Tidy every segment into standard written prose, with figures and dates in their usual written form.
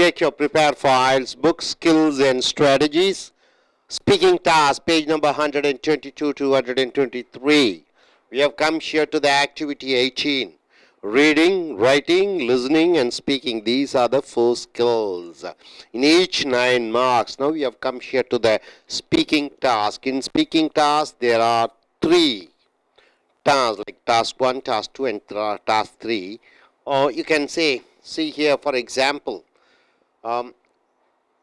take your prepare for IELTS book, Skills and Strategies. Speaking task, page number 122 to 123. We have come here to the activity 18. Reading, writing, listening and speaking. These are the 4 skills. In each 9 marks. Now we have come here to the speaking task. In speaking task, there are 3 tasks, like task 1, task 2 and task 3. Or you can say, see here for example,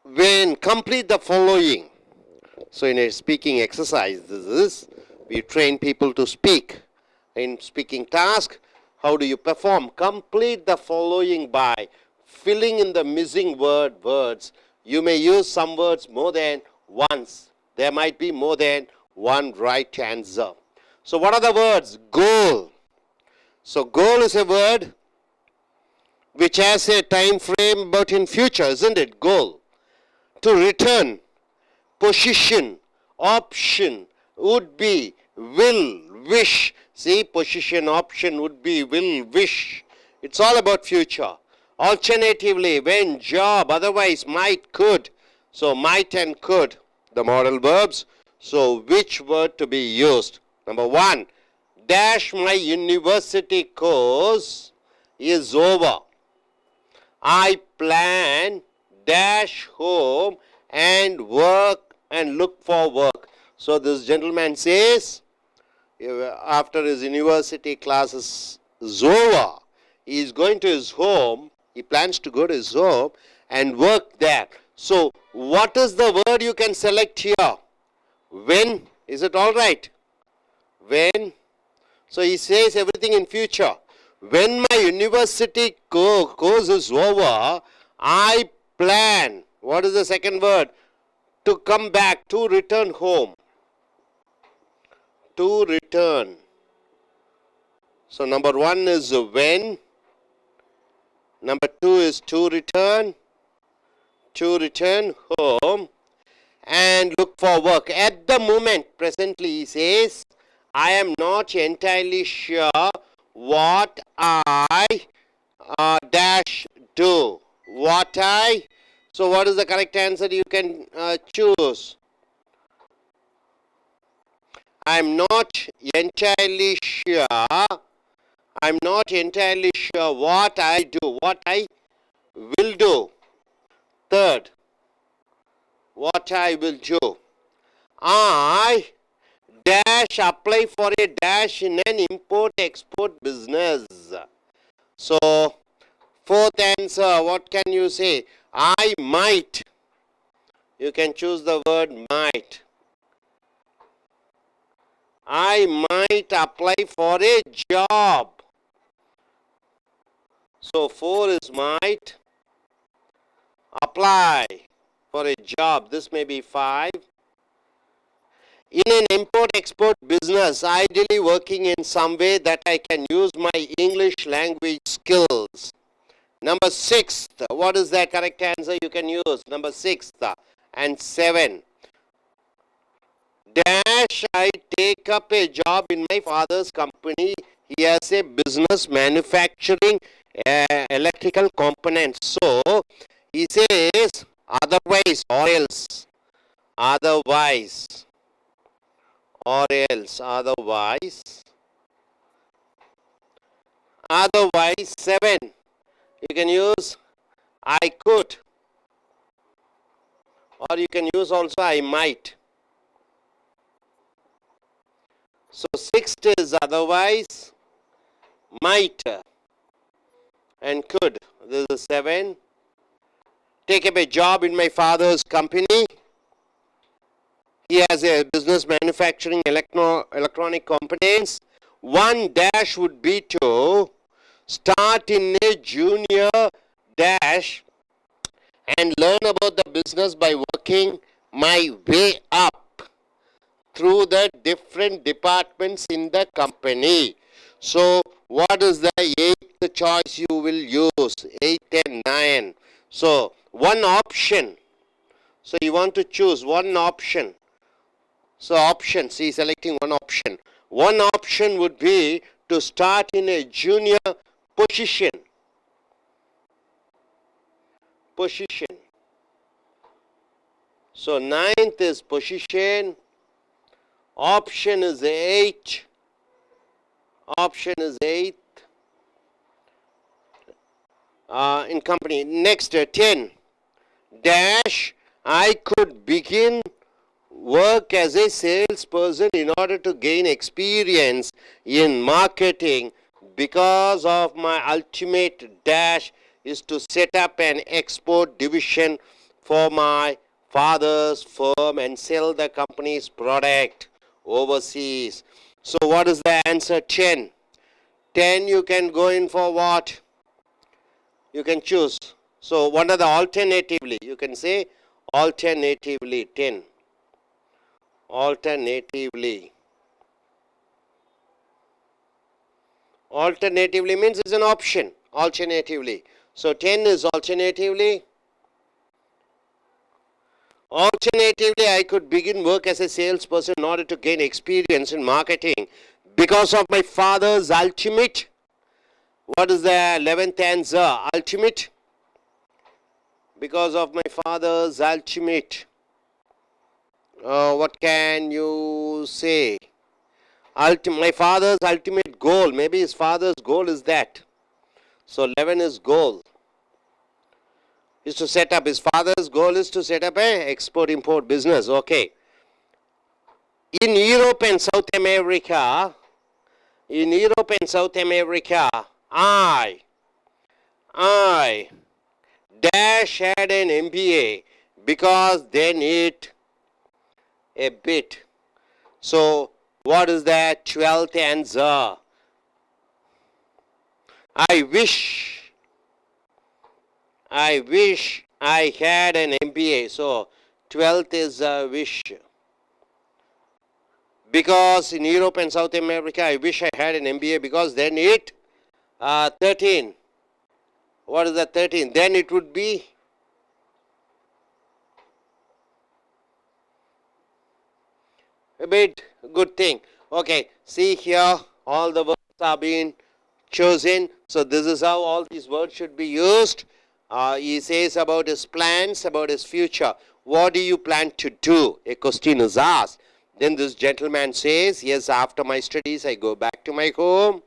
when complete the following. So in a speaking exercise, this is, we train people to speak. In speaking task, how do you perform? Complete the following by filling in the missing words. You may use some words more than once. There might be more than one right answer. So what are the words? Goal. So goal is a word which has a time frame but in future, isn't it? Goal. To return. Position, option, would be, will, wish. See, position, option, would be, will, wish. It's all about future. Alternatively, when, job, otherwise, might, could. So, might and could, the modal verbs. So, which word to be used? Number 1, dash my university course is over. I plan, dash home and work and look for work. So this gentleman says, after his university classes is over, he is going to his home, he plans to go to his home and work there. So what is the word you can select here? When, is it all right? When, so he says everything in future. When my university course is over, I plan, what is the second word? To come back, to return home. To return. So number 1 is when. Number 2 is to return home and look for work. At the moment, presently he says, I am not entirely sure what I dash do. What I. So what is the correct answer you can choose? I'm not entirely sure. I'm not entirely sure what I do. What I will do. Third, what I will do. I dash apply for a dash in an import-export business. So, fourth answer, what can you say? I might. You can choose the word might. I might apply for a job. So 4 is might. Apply for a job. This may be 5. In an import-export business, ideally working in some way that I can use my English language skills. Number 6, what is the correct answer you can use? Number 6 and 7. Dash, I take up a job in my father's company. He has a business manufacturing electrical components. So, he says otherwise or else. Otherwise. Or else. Otherwise. Otherwise, 7. You can use I could. Or you can use also I might. So 6th is otherwise, might and could. This is 7. Take up a job in my father's company. He has a business manufacturing electronic components. 1 dash would be to start in a junior dash and learn about the business by working my way up through the different departments in the company. So, what is the 8th choice you will use? 8 and 9. So, one option. So, you want to choose one option. So, options, he is selecting one option. One option would be to start in a junior position. position. So ninth is position. Option is 8. Option is 8. In company. Next, 10. Dash, I could begin work as a salesperson in order to gain experience in marketing because of my ultimate dash is to set up an export division for my father's firm and sell the company's product overseas. So what is the answer? 10. 10 you can go in for what? You can choose. So what are the alternatively? You can say alternatively 10. Alternatively. Alternatively means it's an option. Alternatively. So 10 is alternatively. Alternatively, I could begin work as a salesperson in order to gain experience in marketing because of my father's ultimate. What is the 11th answer? Ultimate. Because of my father's ultimate. What can you say? My father's ultimate goal. Maybe his father's goal is that. So 11 is goal. Is to set up. His father's goal is to set up a export-import business. Okay. In Europe and South America, I dash had an MBA because they need a bit. So what is that? 12th answer. I wish I had an MBA. So 12th is wish. Because in Europe and South America, I wish I had an MBA because then it 13. What is the 13? Then it would be a bit good thing. Okay, see here, all the words are being chosen. So this is how all these words should be used. He says about his plans, about his future. What do you plan to do? A question is asked. Then this gentleman says, yes, after my studies, I go back to my home.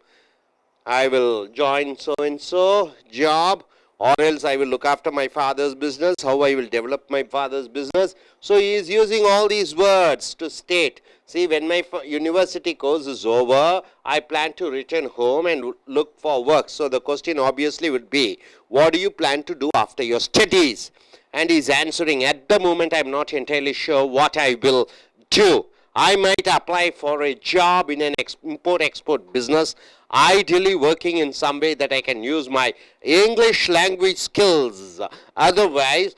I will join so-and-so job, or else I will look after my father's business, how I will develop my father's business. So he is using all these words to state, see, when my university course is over, I plan to return home and look for work. So the question obviously would be, what do you plan to do after your studies? And he's answering, at the moment, I'm not entirely sure what I will do. I might apply for a job in an import-export business, ideally working in some way that I can use my English language skills. Otherwise,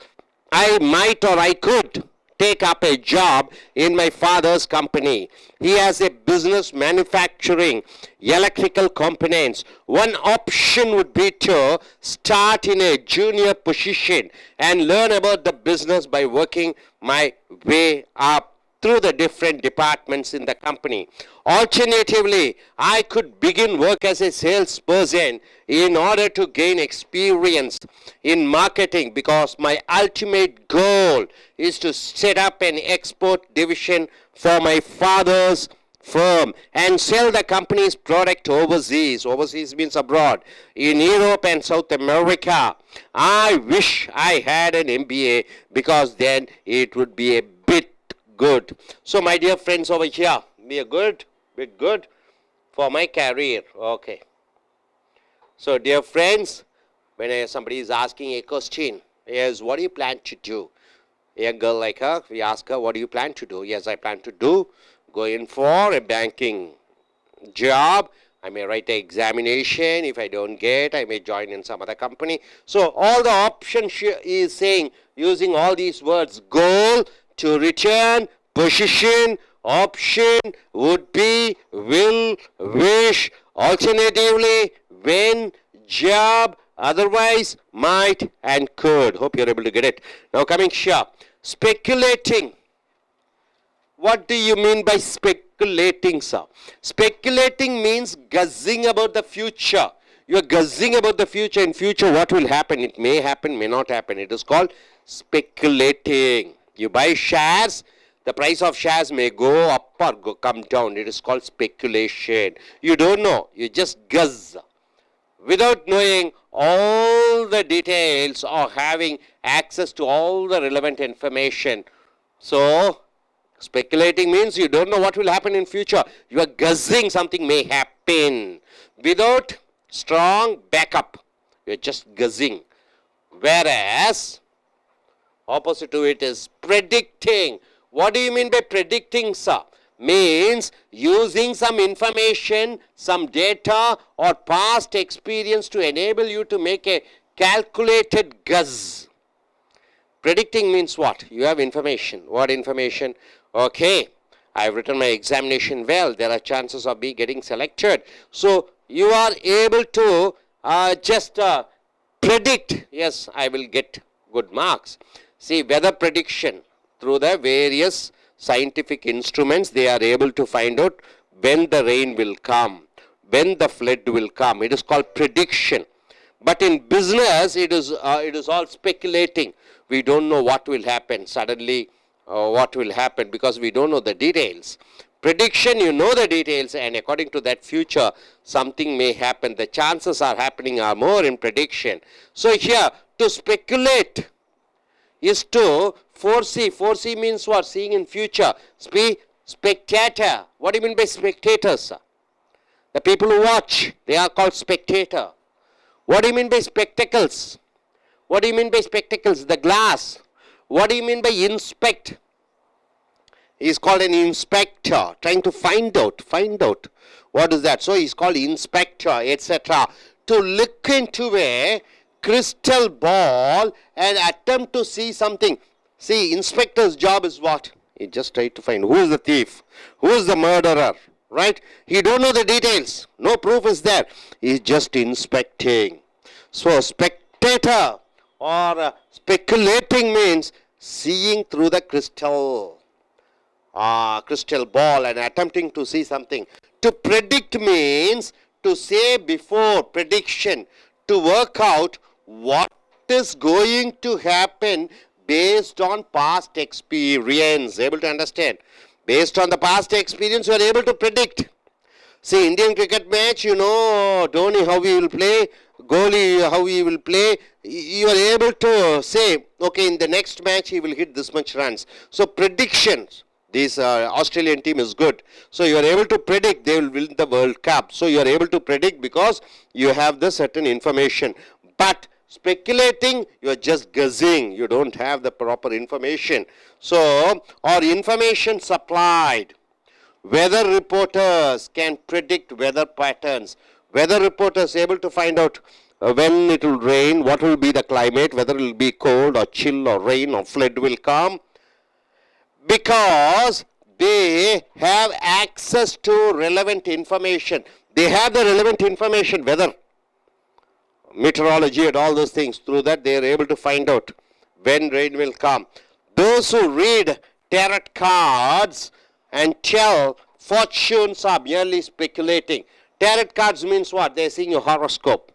I might or I could take up a job in my father's company. He has a business manufacturing electrical components. One option would be to start in a junior position and learn about the business by working my way up through the different departments in the company. Alternatively, I could begin work as a salesperson in order to gain experience in marketing because my ultimate goal is to set up an export division for my father's firm and sell the company's product overseas. Overseas means abroad. In Europe and South America, I wish I had an MBA because then it would be a bit good. So my dear friends over here, be a bit good for my career. Okay. So dear friends, when somebody is asking a question, yes, what do you plan to do? A girl like her, we ask her, what do you plan to do? Yes, I plan to go in for a banking job. I may write an examination. If I don't get, I may join in some other company. So all the options she is saying using all these words: goal, to return, position, option, would be, will, wish, alternatively, when, job, otherwise, might, and could. Hope you're able to get it. Now coming here, speculating. What do you mean by speculating, sir? Speculating means guessing about the future. You are guessing about the future. In future, what will happen? It may happen, may not happen. It is called speculating. You buy shares, the price of shares may go up or come down. It is called speculation. You don't know. You just guess without knowing all the details or having access to all the relevant information. So, speculating means you don't know what will happen in future. You are guessing something may happen without strong backup. You are just guessing. Whereas, opposite to it is predicting. What do you mean by predicting, sir? Means using some information, some data or past experience to enable you to make a calculated guess. Predicting means what? You have information. What information? Okay, I have written my examination well. There are chances of me getting selected. So you are able to just predict, yes, I will get good marks. See, weather prediction through the various scientific instruments, they are able to find out when the rain will come, when the flood will come. It is called prediction. But in business, it is all speculating. We don't know what will happen suddenly, what will happen because we don't know the details. Prediction, you know the details, and according to that future, something may happen. The chances are happening are more in prediction. So here, to speculate is to foresee. Foresee means what? Seeing in future. Spectator. What do you mean by spectators? The people who watch, they are called spectator. What do you mean by spectacles? What do you mean by spectacles? The glass. What do you mean by inspect? He is called an inspector, trying to find out. What is that? So he is called inspector, etc. To look into a crystal ball and attempt to see something. See, inspector's job is what? He just tried to find who is the thief, who is the murderer, right? He don't know the details. No proof is there. He is just inspecting. So spectator or speculating means seeing through the crystal ball and attempting to see something. To predict means to say before, prediction, to work out what is going to happen based on past experience. Able to understand? Based on the past experience, you are able to predict. See, Indian cricket match, you know, Dhoni how he will play, goalie how he will play. You are able to say, okay, in the next match he will hit this much runs. So predictions. This Australian team is good. So you are able to predict they will win the World Cup. So you are able to predict because you have the certain information. But speculating, you are just guessing. You don't have the proper information. So, or information supplied. Weather reporters can predict weather patterns. Weather reporters able to find out when it will rain, what will be the climate, whether it will be cold or chill or rain or flood will come. Because they have access to relevant information. They have the relevant information, weather, meteorology and all those things. Through that they are able to find out when rain will come. Those who read tarot cards and tell fortunes are merely speculating. Tarot cards means what? They are seeing your horoscope.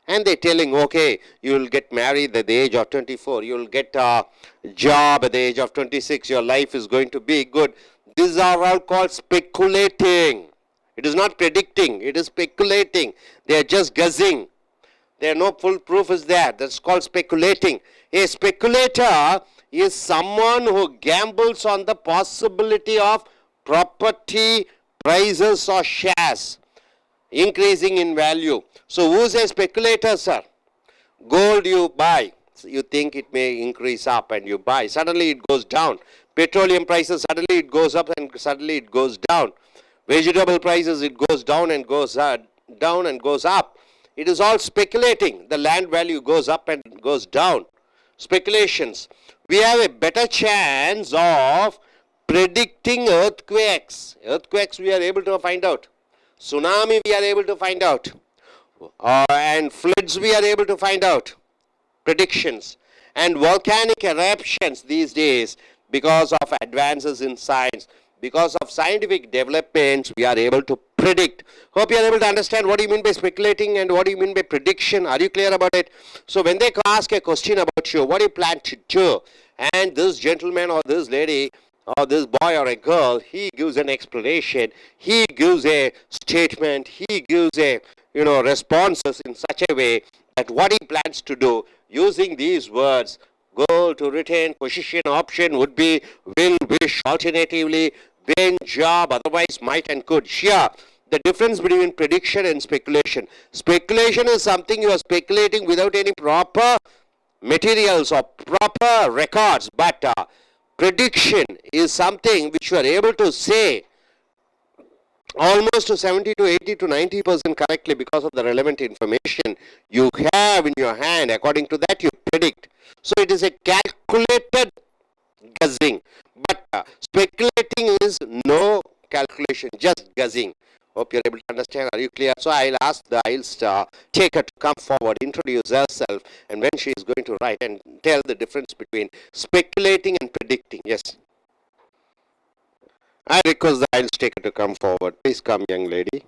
And they're telling, okay, you will get married at the age of 24. You will get a job at the age of 26. Your life is going to be good. These are all called speculating. It is not predicting. It is speculating. They are just guessing. There are no full proof is there. That's called speculating. A speculator is someone who gambles on the possibility of property prices or shares increasing in value. So who is a speculator, sir? Gold you buy. So you think it may increase up and you buy. Suddenly it goes down. Petroleum prices, suddenly it goes up and suddenly it goes down. Vegetable prices, it goes down and goes up. It is all speculating. The land value goes up and goes down. Speculations. We have a better chance of predicting earthquakes. Earthquakes we are able to find out. Tsunami we are able to find out. And floods we are able to find out. Predictions. And volcanic eruptions these days, because of advances in science, Because of scientific developments, we are able to predict. Hope you are able to understand what do you mean by speculating and what do you mean by prediction. Are you clear about it? So when they ask a question about you, what do you plan to do? And this gentleman or this lady or this boy or a girl, he gives an explanation, he gives a statement, he gives a responses in such a way that what he plans to do using these words, goal, to retain, position, option would be, will, wish, alternatively, when, job, otherwise, might and could. Here, the difference between prediction and speculation. Speculation is something you are speculating without any proper materials or proper records, but prediction is something which you are able to say almost to 70 to 80 to 90% correctly because of the relevant information you have in your hand. According to that, you predict. So it is a calculated guessing, but speculating is no calculation, just guessing. Hope you're able to understand. Are you clear? So I'll ask the I.E.L.T.S taker to come forward, introduce herself, and when she is going to write and tell the difference between speculating and predicting. Yes. I request the I.E.L.T.S taker to come forward. Please come, young lady.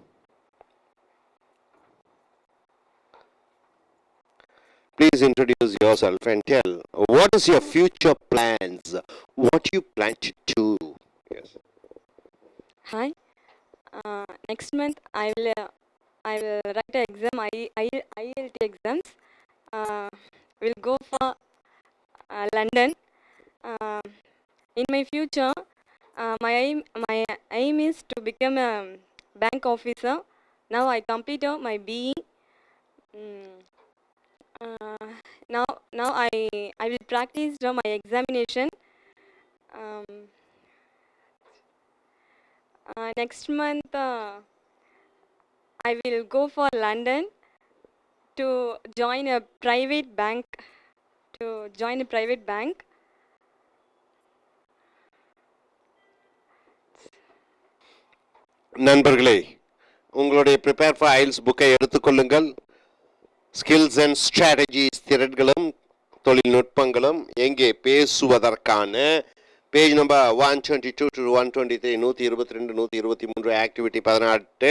Please introduce yourself and tell what is your future plans, what you plan to do. Yes. Hi. Next month I will write an exam, I.E.L.T exams. Will go for London. In my future, my aim is to become a bank officer. Now I completed my BE. Now I will practice my examination. Next month I will go for London to join a private bank. நண்பர்களே, உங்களுடைய prepare for ஐஎல்ஸ் புக்கை எடுத்துக்கொள்ளுங்கள். Skills and strategies, திறன்களும் தொழில்நுட்பங்களும் எங்கே பேசுவதற்கான page number 122 to 123, 122, 123, activity 18.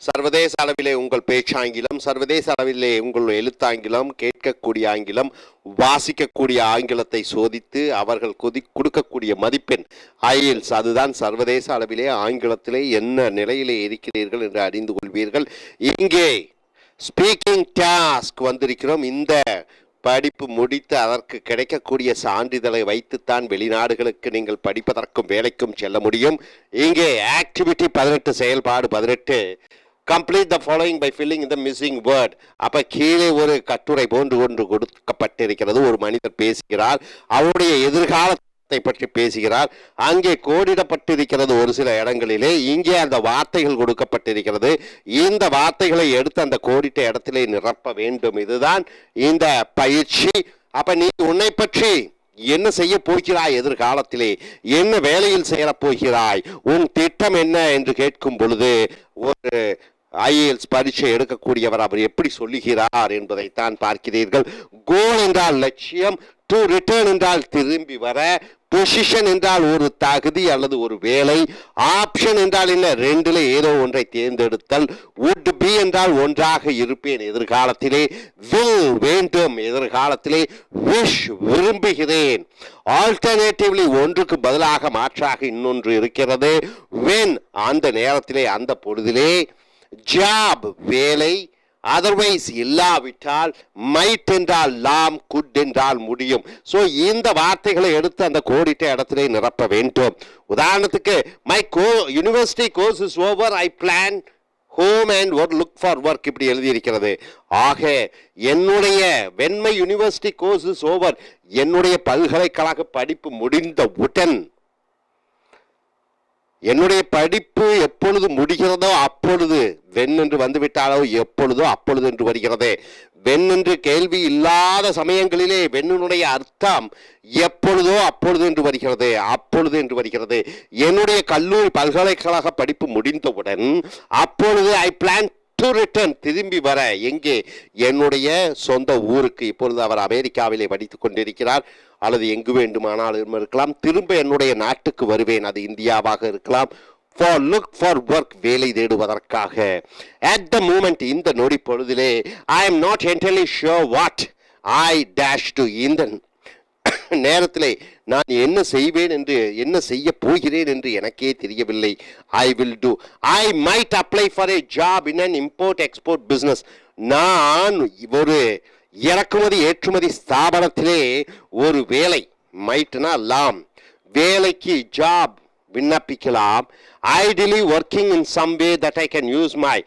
சர்வதேச அளவிலே உங்கள் பேச்சாங்கிலம், சர்வதேச அளவிலே உங்கள் எழுத்தாங்கிலம், கேட்கக்கூடிய ஆங்கிலம், வாசிக்கக்கூடிய ஆங்கிலத்தை சோதித்து அவர்கள் கொடுக்கக்கூடிய மதிப்பெண் ஐஎல்ஸ், அதுதான் சர்வதேச அளவிலே ஆங்கிலத்திலே என்ன நிலையிலே இருக்கிறீர்கள் என்று அறிந்து கொள்வீர்கள். இங்கே ஸ்பீக்கிங் டாஸ்க் வந்திருக்கிறோம். இந்த படிப்பு முடித்து அதற்கு கிடைக்கக்கூடிய சான்றிதழை வைத்துத்தான் வெளிநாடுகளுக்கு நீங்கள் படிப்பதற்கும் வேலைக்கும் செல்ல முடியும். இங்கே ஆக்டிவிட்டி 18, செயல்பாடு 18. Complete the following by filling the missing word. அப்போ கீழே ஒரு கட்டுரை போன்று ஒன்று கொடுக்கப்பட்டிருக்கிறது. ஒரு மனிதர் பேசுகிறார், அவருடைய எதிர்காலத்தை பற்றி பேசுகிறார். அங்கே கோடிடப்பட்டிருக்கிறது ஒரு சில இடங்களிலே. இங்கே அந்த வார்த்தைகள் கொடுக்கப்பட்டிருக்கிறது. இந்த வார்த்தைகளை எடுத்து அந்த கோடிட்ட இடத்திலே நிரப்ப வேண்டும். இதுதான் இந்த பயிற்சி. அப்ப நீ உன்னை பற்றி என்ன செய்ய போகிறாய், எதிர்காலத்திலே என்ன வேலையில் சேரப் போகிறாய், உன் திட்டம் என்ன என்று கேட்கும் பொழுது ஒரு ஐஎல்ஸ் பரீட்சை எடுக்கக்கூடியவர் அவர் எப்படி சொல்லுகிறார் என்பதைத்தான் பார்க்கிறீர்கள். கோல் என்றால் லட்சியம், டு ரிட்டர்ன் என்றால் திரும்பி வர, பொசிஷன் என்றால் ஒரு தகுதி அல்லது ஒரு வேலை, ஆப்ஷன் என்றால் என்ன, ரெண்டுல ஏதோ ஒன்றை தேர்ந்தெடுத்தல், would be என்றால் ஒன்றாக இருப்பேன் எதிர்காலத்திலே, will வேண்டும் எதிர்காலத்திலே, wish விரும்புகிறேன், ஆல்டர்னேட்டிவ்லி ஒன்றுக்கு பதிலாக மாற்றாக இன்னொன்று இருக்கிறது, when அந்த நேரத்திலே அந்த பொழுதிலே, ஜாப் வேலை, அதர்வைஸ் இல்லாவிட்டால், மைட் என்றால் லாம், குட் என்றால் முடியும். ஸோ இந்த வார்த்தைகளை எடுத்து அந்த கோடிட்ட இடத்திலே நிரப்ப வேண்டும். உதாரணத்துக்கு my university course is over, I plan home and work look for work, இப்படி எழுதியிருக்கிறது. ஆக என்னுடைய when my university course is over, என்னுடைய பல்கலைக்கழக படிப்பு முடிந்தவுடன், என்னுடைய படிப்பு எப்பொழுது முடிகிறதோ அப்பொழுது, வென் என்று வந்துவிட்டாலோ எப்பொழுதோ அப்பொழுது என்று வருகிறது. வென் என்று கேள்வி இல்லாத சமயங்களிலே வெண்ணினுடைய அர்த்தம் எப்பொழுதோ அப்பொழுது என்று வருகிறது, அப்பொழுது என்று வருகிறது. என்னுடைய கல்லூரி பல்கலைக்கழக படிப்பு முடிந்தவுடன், அப்பொழுது ஐ பிளான் டு ரிட்டர்ன், திரும்பி வர. எங்கே? என்னுடைய சொந்த ஊருக்கு. இப்பொழுது அவர் அமெரிக்காவிலே படித்துக் கொண்டிருக்கிறார், அல்லது எங்கு வேண்டுமானாலும் இருக்கலாம். திரும்ப என்னுடைய நாட்டுக்கு வருவேன், அது இந்தியாவாக இருக்கலாம். ஃபார் லுக் ஃபார் ஒர்க், வேலை தேடுவதற்காக. அட் த மூமெண்ட், இந்த நொடி பொழுதிலே, I am not என்டர்லி sure what I dash to, இந்த நேரத்திலே நான் என்ன செய்வேன் என்று, என்ன செய்ய போகிறேன் என்று எனக்கே தெரியவில்லை. I will do, I might apply for A job in an import export business. நான் ஒரு இறக்குமதி ஏற்றுமதி ஸ்தாபனத்திலே ஒரு வேலை, மைட்னா லாம், வேலைக்கு ஜாப் விண்ணப்பிக்கலாம். Ideally working in some way that I can use my,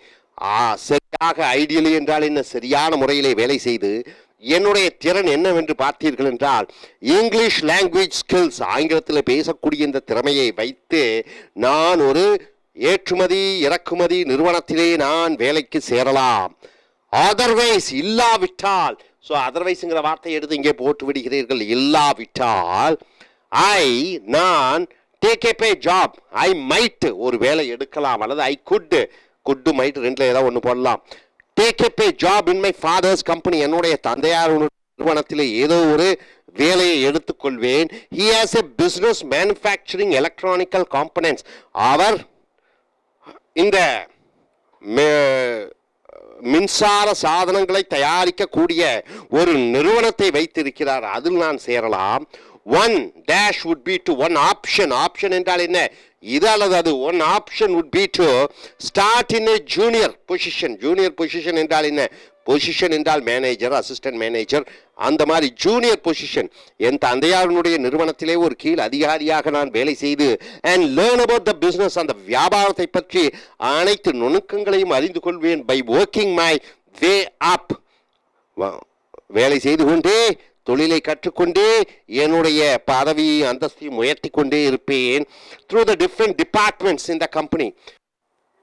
சரியாக ஐடியலி என்றால் என்ன, சரியான முறையிலே வேலை செய்து என்னுடைய திறன் என்னவென்று பார்த்தீர்கள் என்றால், இங்கிலீஷ் லாங்குவேஜ் ஸ்கில்ஸ், ஆங்கிலத்தில் பேசக்கூடிய இந்த திறமையை வைத்து நான் ஒரு ஏற்றுமதி இறக்குமதி நிறுவனத்திலே நான் வேலைக்கு சேரலாம். அதர்வைஸ், இல்லாவிட்டால், ஸோ அதர்வைஸ்ங்கிற வார்த்தையை எடுத்து இங்கே போட்டு விடுகிறீர்கள். இல்லாவிட்டால், நான் take a job, I might, ஒரு வேலை எடுக்கலாம், அல்லது ஐ குட் மைட் ரெண்டில் ஏதாவது ஒன்று போடலாம். Take up a job in my father's company, என்னுடைய தந்தையார் நிறுவனத்தில் ஏதோ ஒரு வேலையை எடுத்துக்கொள்வேன். He has a business manufacturing electronical components, அவர் இந்த மின்சார சாதனங்களை தயாரிக்கக்கூடிய ஒரு நிறுவனத்தை வைத்திருக்கிறார், அதில் நான் சேரலாம். One dash would be to, one option, option என்றால் என்ன, இது அல்லது அது. One option would be to start in a junior position. Junior position என்றால் என்ன, பொசிஷன் என்றால் மேனேஜர், அசிஸ்டன்ட் மேனேஜர், அந்த மாதிரி ஜூனியர் பொசிஷன். என் தந்தையாருடைய நிறுவனத்திலே ஒரு கீழ் அதிகாரியாக நான் வேலை செய்து and learn about the business, அந்த வியாபாரத்தை பற்றி அனைத்து நுணுக்கங்களையும் அறிந்து கொள்வேன். by working my way up, வேலை செய்து கொண்டே, தொழிலை கற்றுக்கொண்டே என்னுடைய பதவி அந்தஸ்தையும் உயர்த்தி கொண்டே இருப்பேன். Through the different departments in the company.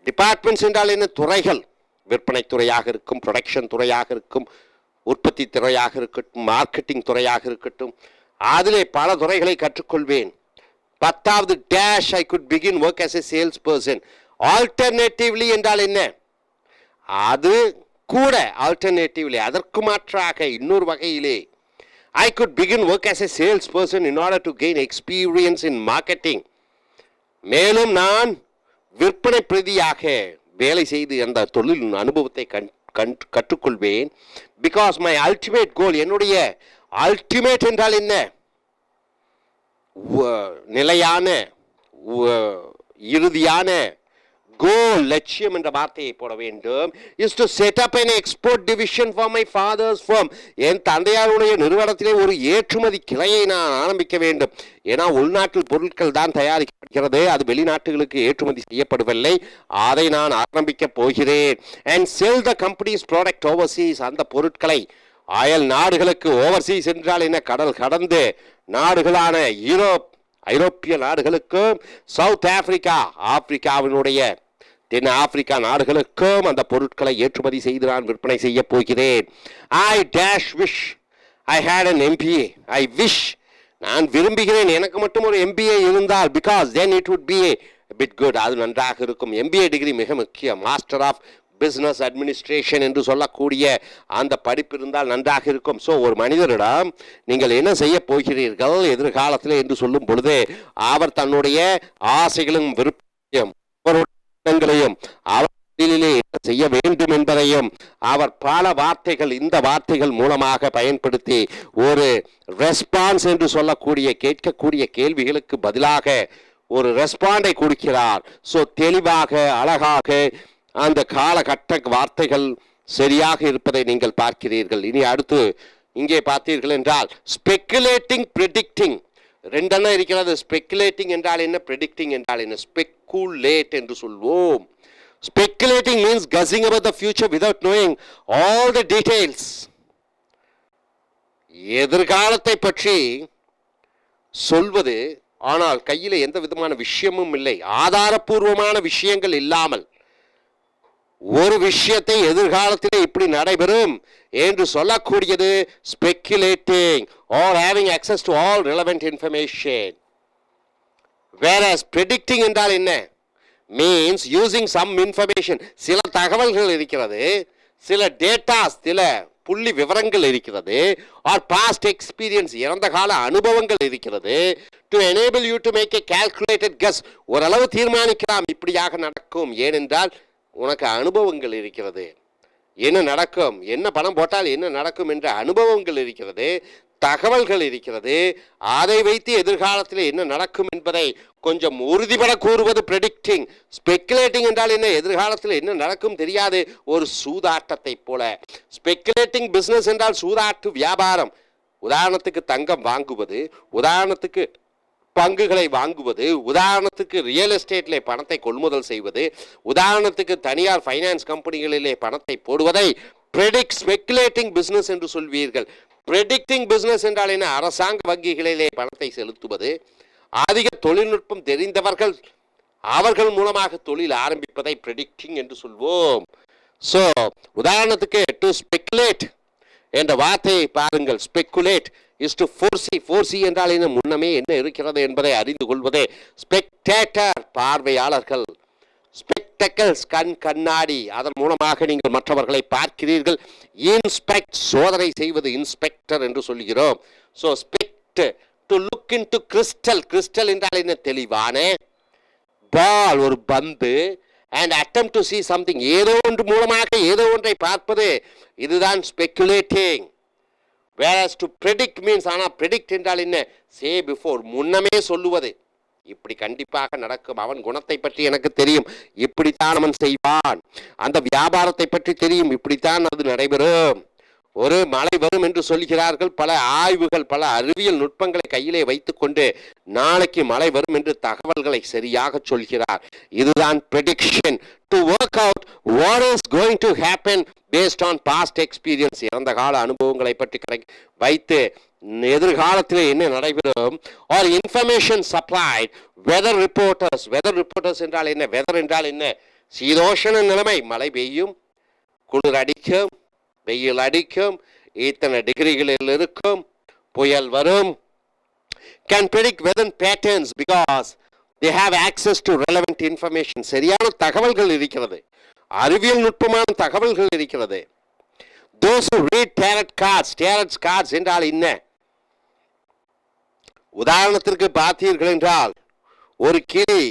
Departments என்றால் என்ன, துறைகள். விற்பனை துறையாக இருக்கும், ப்ரொடக்ஷன் துறையாக இருக்கும், உற்பத்தி துறையாக இருக்கட்டும், மார்க்கெட்டிங் துறையாக இருக்கட்டும், அதிலே பல துறைகளை கற்றுக்கொள்வேன். 10வது dash, I could begin work as a sales person. Alternatively என்றால் என்ன, அது கூட ஆல்டர்னேட்டிவ்லி, அதற்கு மாற்றாக இன்னொரு வகையிலே, I could begin work as a salesperson in order to gain experience in marketing. மேலும் நான் விற்பனை பிரதியாக வேலை செய்து அந்த தொழில் அனுபவத்தை கற்றுக்கொள்வேன். பிகாஸ் மை அல்டிமேட் கோல், என்னுடைய அல்டிமேட் என்றால் என்ன, நிலையான இறுதியான கோல், லட்சியம் என்ற வார்த்தையை போட வேண்டும். Is to set up an export division for my father's firm. என் தந்தையாருடைய நிறுவனத்திலே ஒரு ஏற்றுமதி கிளையை நான் ஆரம்பிக்க வேண்டும். ஏன்னா உள்நாட்டில் பொருட்கள் தான் தயாரிக்கப்படுகிறது, அது வெளிநாட்டுகளுக்கு ஏற்றுமதி செய்யப்படவில்லை. அதை நான் ஆரம்பிக்க போகிறேன். and sell the company's product overseas, அந்த பொருட்களை அயல் நாடுகளுக்கு. ஓவர்சீஸ் என்றால் என்ன, கடல் கடந்து நாடுகளான ஐரோப்பிய நாடுகளுக்கும், சவுத் ஆப்பிரிக்கா, ஆப்பிரிக்காவினுடைய தென் ஆப்பிரிக்கா நாடுகளுக்கும் அந்த பொருட்களை ஏற்றுமதி செய்து நான் விற்பனை செய்ய போகிறேன். I dash wish I had an MBA. I wish, நான் விரும்புகிறேன் எனக்கு மட்டும் ஒரு MBA இருந்தால், because then it would be a bit good, அது நன்றாக இருக்கும். MBA டிகிரி மிக முக்கியம். மாஸ்டர் ஆஃப் பிஸ்னஸ் அட்மினிஸ்ட்ரேஷன் என்று சொல்லக்கூடிய அந்த படிப்பு இருந்தால் நன்றாக இருக்கும். ஸோ ஒரு மனிதரிடம் நீங்கள் என்ன செய்ய போகிறீர்கள் எதிர்காலத்தில் என்று சொல்லும் பொழுது, அவர் தன்னுடைய ஆசைகளும் விருப்பத்தையும் அவரிலே என்ன செய்ய வேண்டும் என்பதையும் அவர் பல வார்த்தைகள், இந்த வார்த்தைகள் மூலமாக பயன்படுத்தி ஒரு ரெஸ்பான்ஸ் என்று சொல்லக்கூடிய, கேட்கக்கூடிய கேள்விகளுக்கு பதிலாக ஒரு ரெஸ்பாண்டை கொடுக்கிறார். ஸோ தெளிவாக, அழகாக அந்த காலகட்ட வார்த்தைகள் சரியாக இருப்பதை நீங்கள் பார்க்கிறீர்கள். இனி அடுத்து இங்கே பார்த்தீர்கள் என்றால், ஸ்பெக்குலேட்டிங், ப்ரெடிக்டிங், ரெண்டெண்ணம் இருக்கிறது. ஸ்பெக்குலேட்டிங் என்றால் என்ன, ப்ரெடிக்டிங் என்றால் என்ன. ஸ்பெக்குலேட் என்று சொல்வோம். ஸ்பெக்குலேட்டிங் means guessing about the future without knowing all the details. எதிர்காலத்தை பற்றி சொல்வது, ஆனால் கையில் எந்த விதமான விஷயமும் இல்லை, ஆதாரபூர்வமான விஷயங்கள் இல்லாமல் ஒரு விஷயத்தை எதிர்காலத்திலே இப்படி நடைபெறும் என்று சொல்லக்கூடியது ஸ்பெக்குலேட்டிங் are having access to all relevant information. Whereas predicting என்றால் என்ன, மீன்ஸ் யூசிங் சம் இன்ஃபர்மேஷன், சில தகவல்கள் இருக்கிறது, சில டேட்டாஸ், சில புள்ளி விவரங்கள் இருக்கிறது, ஆர் பாஸ்ட் எக்ஸ்பீரியன்ஸ், இறந்த கால அனுபவங்கள் இருக்கிறது, to enable you to make a calculated guess, ஓரளவு தீர்மானிக்கலாம் இப்படியாக நடக்கும், ஏனென்றால் உனக்கு அனுபவங்கள் இருக்கிறது, என்ன நடக்கும், என்ன பணம் போட்டால் என்ன நடக்கும் என்ற அனுபவங்கள் இருக்கிறது, தகவல்கள் இருக்கிறது, அதை வைத்து எதிர்காலத்தில் என்ன நடக்கும் என்பதை கொஞ்சம் உறுதிபட கூறுவது ப்ரெடிக்டிங். ஸ்பெக்குலேட்டிங் என்றால் என்ன, எதிர்காலத்தில் என்ன நடக்கும் தெரியாது, ஒரு சூதாட்டத்தை போல. ஸ்பெக்குலேட்டிங் பிஸ்னஸ் என்றால் சூதாட்டு வியாபாரம். உதாரணத்துக்கு தங்கம் வாங்குவது, உதாரணத்துக்கு பங்குகளை வாங்குவது, உதாரணத்துக்கு ரியல் எஸ்டேட்டிலே பணத்தை கொள்முதல் செய்வது, உதாரணத்துக்கு தனியார் ஃபைனான்ஸ் கம்பெனிகளிலே பணத்தை போடுவதை ப்ரெடிக்ட் ஸ்பெக்குலேட்டிங் பிஸ்னஸ் என்று சொல்வீர்கள். ப்ரெடிக்டிங் பிஸ்னஸ் என்றால் என்ன, அரசாங்க வங்கிகளிலே பணத்தை செலுத்துவது, அதிக தொழில்நுட்பம் தெரிந்தவர்கள் அவர்கள் மூலமாக தொழில் ஆரம்பிப்பதை ப்ரெடிக்டிங் என்று சொல்வோம். ஸோ உதாரணத்துக்கு டு ஸ்பெக்குலேட் என்ற வார்த்தையை பாருங்கள். Speculate is to foresee. Foresee என்றால் என்ன, முன்னமே என்ன இருக்கிறது என்பதை அறிந்து கொள்வதே. ஸ்பெக்டேட்டர் பார்வையாளர்கள், ஸ்பெக்டக்கல்ஸ் கண்ணாடி, அதன் மூலமாக நீங்கள் மற்றவர்களை பார்க்கிறீர்கள். இன்ஸ்பெக்ட் சோதனை செய்வது, இன்ஸ்பெக்டர் என்று சொல்கிறோம். So spect to look into crystal. Crystal என்றால் என்ன, தெளிவான பால், ஒரு பந்து. And attempt to see something, ஏதோ ஒன்று மூலமாக ஏதோ ஒன்றை பார்ப்பது, இதுதான் ஸ்பெக்குலேட்டிங். whereas to predict means, ஆனால் predict என்றால் என்ன, say before, முன்னமே சொல்லுவது, இப்படி கண்டிப்பாக நடக்கும், அவன் குணத்தை பற்றி எனக்கு தெரியும், இப்படித்தான் அவன் செய்வான், அந்த வியாபாரத்தை பற்றி தெரியும், இப்படித்தான் அது நடைபெறும். ஒரு மழை வரும் என்று சொல்கிறார்கள், பல ஆய்வுகள், பல அறிவியல் நுட்பங்களை கையிலே வைத்துக்கொண்டு நாளைக்கு மழை வரும் என்று தகவல்களை சரியாக சொல்கிறார். இதுதான் prediction. To work out what is going to happen based on past experience, இறந்த கால அனுபவங்களை பற்றி வைத்து எதிர்காலத்தில் என்ன நடைபெறும். Or information supplied, weather reporters. Weather reporters என்றால் என்ன, வெதர் என்றால் என்ன, சீதோஷண நிலைமை, மழை பெய்யும், குளிர் அடிக்கும், வெயில் அடிக்கும், இத்தனை டிகிரிகளில் இருக்கும், புயல் வரும். Can predict weather patterns because they have access to relevant information. சரியான தகவல்கள் இருக்கிறது, அறிவியல் நுட்பமான தகவல்கள் இருக்கிறது. Those who read tarot cards. tarot cards என்றால் என்ன, உதாரணத்திற்கு பார்த்தீர்கள் என்றால், ஒரு கிளி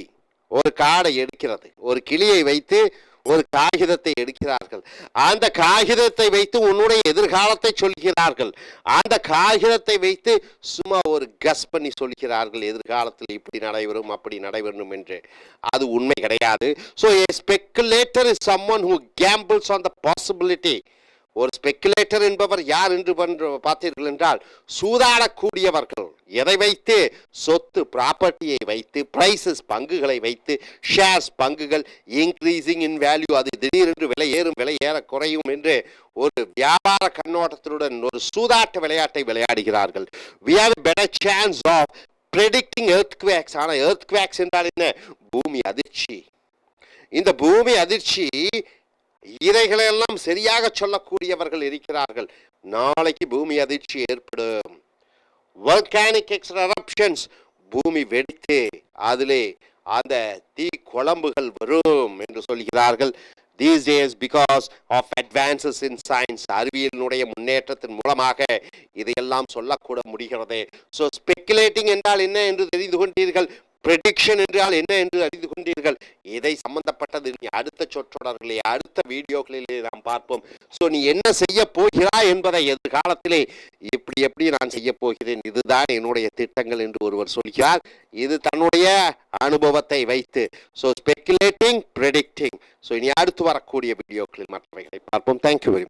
ஒரு காடை எடுக்கிறது, ஒரு கிளியை வைத்து ஒரு காகிதத்தை எடுக்கிறார்கள், அந்த காகிதத்தை வைத்து உன்னுடைய எதிர்காலத்தை சொல்கிறார்கள், அந்த காகிதத்தை வைத்து சும்மா ஒரு கஸ் பண்ணி சொல்கிறார்கள், எதிர்காலத்தில் இப்படி நடைபெறும் அப்படி நடைபெறும் என்று. அது உண்மை கிடையாது. So a speculator is someone who gambles on the possibility. ஒரு ஸ்பெக்குலேட்டர் என்பவர் யார் என்று பார்த்தீர்கள் என்றால், சூதாடக்கூடியவர்கள். எதை வைத்து, சொத்து ப்ராப்பர்ட்டியை வைத்து, பிரைசஸ் பங்குகளை வைத்து, ஷேர்ஸ் பங்குகள் இன்க்ரீசிங் இன் வேல்யூ, அது திடீரென்று விலை ஏறும் விலை ஏற குறையும் என்று ஒரு வியாபார கண்ணோட்டத்துடன் ஒரு சூதாட்ட விளையாட்டை விளையாடுகிறார்கள். we have a better chance of predicting earthquakes. ஆனால் earthquakes என்றால் என்ன, பூமி அதிர்ச்சி. இந்த பூமி அதிர்ச்சி இதைகளெல்லாம் சரியாக சொல்லக்கூடியவர்கள் இருக்கிறார்கள். நாளைக்கு பூமி அதிர்ச்சி ஏற்படும். volcanic eruptions, பூமி வெடித்து அதிலே அந்த தீ குழம்புகள் வரும் என்று சொல்கிறார்கள். these days because of advances in science, அறிவியலினுடைய முன்னேற்றத்தின் மூலமாக இதையெல்லாம் சொல்லக்கூட முடிகிறது. ஸோ ஸ்பெக்குலேட்டிங் என்றால் என்ன என்று தெரிந்து கொண்டீர்கள், ப்ரெடிக்ஷன் என்றால் என்ன என்று அறிந்து கொண்டீர்கள். இதை சம்பந்தப்பட்டது அடுத்த சொற்றொடர்களே, அடுத்த வீடியோக்களிலே நாம் பார்ப்போம். ஸோ நீ என்ன செய்ய போகிறாய் என்பதை எதிர்காலத்திலே எப்படி நான் செய்ய போகிறேன், இதுதான் என்னுடைய திட்டங்கள் என்று ஒருவர் சொல்கிறார். இது தன்னுடைய அனுபவத்தை வைத்து. So ஸ்பெக்குலேட்டிங், predicting. ஸோ இனி அடுத்து வரக்கூடிய வீடியோக்களில் மற்றவைகளை பார்ப்போம். Thank you very much.